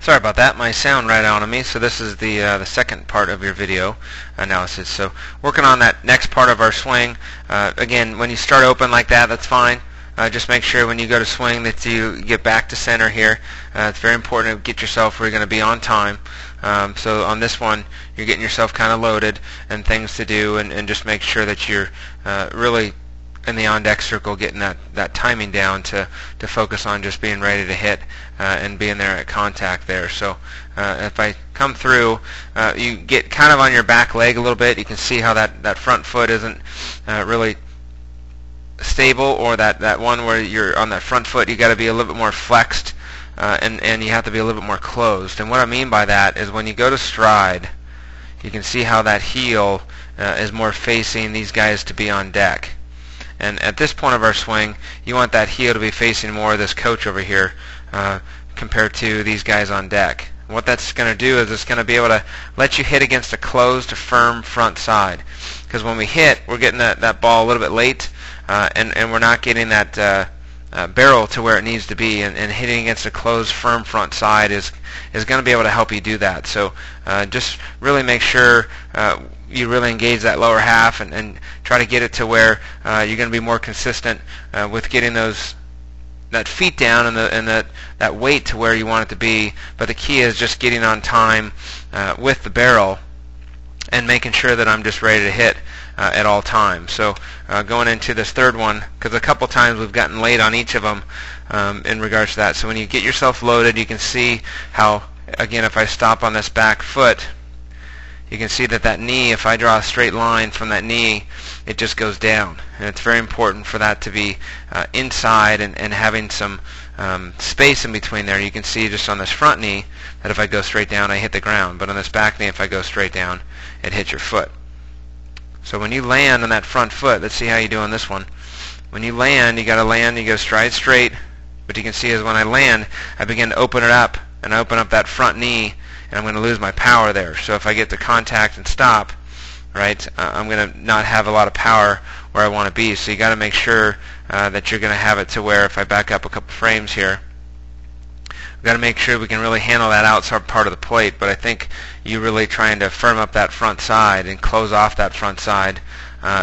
Sorry about that, my sound right out on me. So this is the second part of your video analysis. So working on that next part of our swing. Again, when you start open like that, that's fine. Just make sure when you go to swing that you get back to center here. It's very important to get yourself where you're going to be on time. So on this one, you're getting yourself kind of loaded and things to do, and just make sure that you're really in the on-deck circle, getting that timing down to focus on just being ready to hit and being there at contact there. So if I come through, you get kind of on your back leg a little bit. You can see how that front foot isn't really stable, or that one where you're on that front foot, you got to be a little bit more flexed, and you have to be a little bit more closed. And what I mean by that is when you go to stride, you can see how that heel is more facing these guys to be on deck. And at this point of our swing, you want that heel to be facing more of this coach over here compared to these guys on deck. What that's going to do is it's going to be able to let you hit against a closed, firm front side. Because when we hit, we're getting that ball a little bit late, and we're not getting that barrel to where it needs to be. And hitting against a closed, firm front side is going to be able to help you do that. So just really make sure you really engage that lower half and try to get it to where you're going to be more consistent with getting that feet down and that weight to where you want it to be. But the key is just getting on time with the barrel and making sure that I'm just ready to hit at all times. So going into this third one, because a couple times we've gotten late on each of them in regards to that. So when you get yourself loaded, you can see how, again, if I stop on this back foot, you can see that knee, if I draw a straight line from that knee, it just goes down. And it's very important for that to be inside and having some space in between there. You can see just on this front knee that if I go straight down, I hit the ground. But on this back knee, if I go straight down, it hits your foot. So when you land on that front foot, let's see how you do on this one. When you land, you got to land, you go stride straight. But you can see as when I land, I begin to open it up, and I open up that front knee, and I'm going to lose my power there. So if I get to contact and stop, right, I'm going to not have a lot of power where I want to be. So you got to make sure that you're going to have it to where, if I back up a couple frames here, we've got to make sure we can really handle that outside part of the plate. But I think you really trying to firm up that front side and close off that front side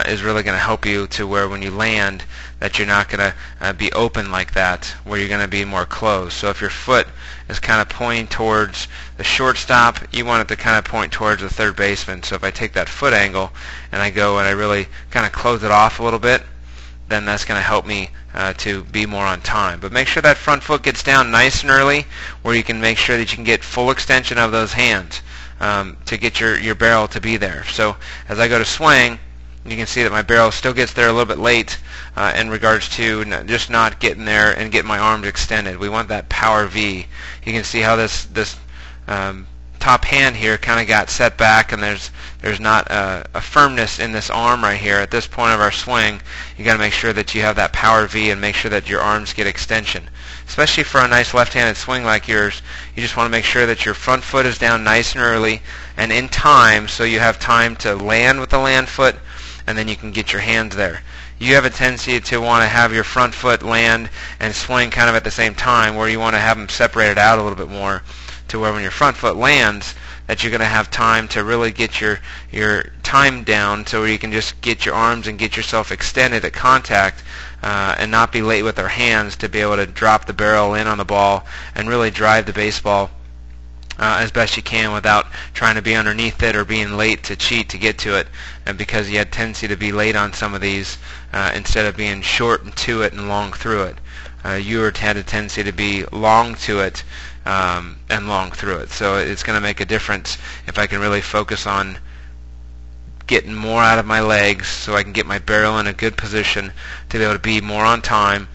is really going to help you to where when you land that you're not going to be open like that, where you're going to be more closed. So if your foot is kind of pointing towards the shortstop, you want it to kind of point towards the third baseman. So if I take that foot angle and I go and I really kind of close it off a little bit, then that's going to help me to be more on time. But make sure that front foot gets down nice and early, where you can make sure that you can get full extension of those hands to get your barrel to be there. So as I go to swing, you can see that my barrel still gets there a little bit late in regards to just not getting there and getting my arms extended. We want that power V. You can see how this top hand here kind of got set back, and there's not a firmness in this arm right here. At this point of our swing, you got to make sure that you have that power V and make sure that your arms get extension. Especially for a nice left-handed swing like yours, you just want to make sure that your front foot is down nice and early and in time, so you have time to land with the land foot, and then you can get your hands there. You have a tendency to want to have your front foot land and swing kind of at the same time, where you want to have them separated out a little bit more, to where when your front foot lands, that you're going to have time to really get your time down, so where you can just get your arms and get yourself extended at contact and not be late with our hands, to be able to drop the barrel in on the ball and really drive the baseball as best you can without trying to be underneath it or being late to cheat to get to it, and because you had tendency to be late on some of these instead of being short and to it and long through it. You had a tendency to be long to it and long through it. So it's going to make a difference if I can really focus on getting more out of my legs, so I can get my barrel in a good position to be able to be more on time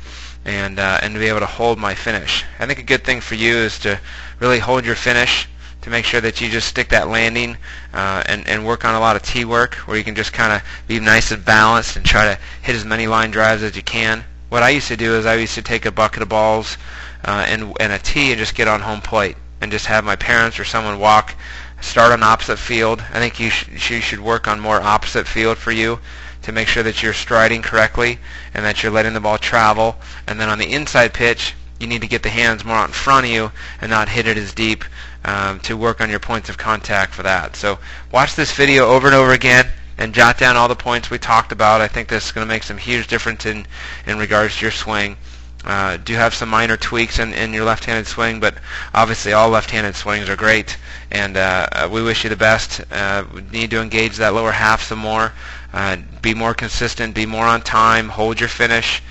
and to be able to hold my finish. I think a good thing for you is to really hold your finish, to make sure that you just stick that landing and work on a lot of tee work, where you can just kind of be nice and balanced and try to hit as many line drives as you can. What I used to do is I used to take a bucket of balls and a tee and just get on home plate and just have my parents or someone start on opposite field. I think you should work on more opposite field for you, to make sure that you're striding correctly and that you're letting the ball travel. And then on the inside pitch, you need to get the hands more out in front of you and not hit it as deep to work on your points of contact for that. So watch this video over and over again and jot down all the points we talked about. I think this is going to make some huge difference in regards to your swing. Do have some minor tweaks in your left-handed swing, but obviously all left-handed swings are great, and we wish you the best. We need to engage that lower half some more, be more consistent, be more on time, hold your finish,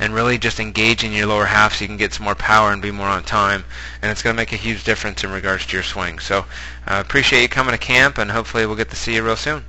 and really just engage in your lower half so you can get some more power and be more on time, and it's going to make a huge difference in regards to your swing. So appreciate you coming to camp, and hopefully we'll get to see you real soon.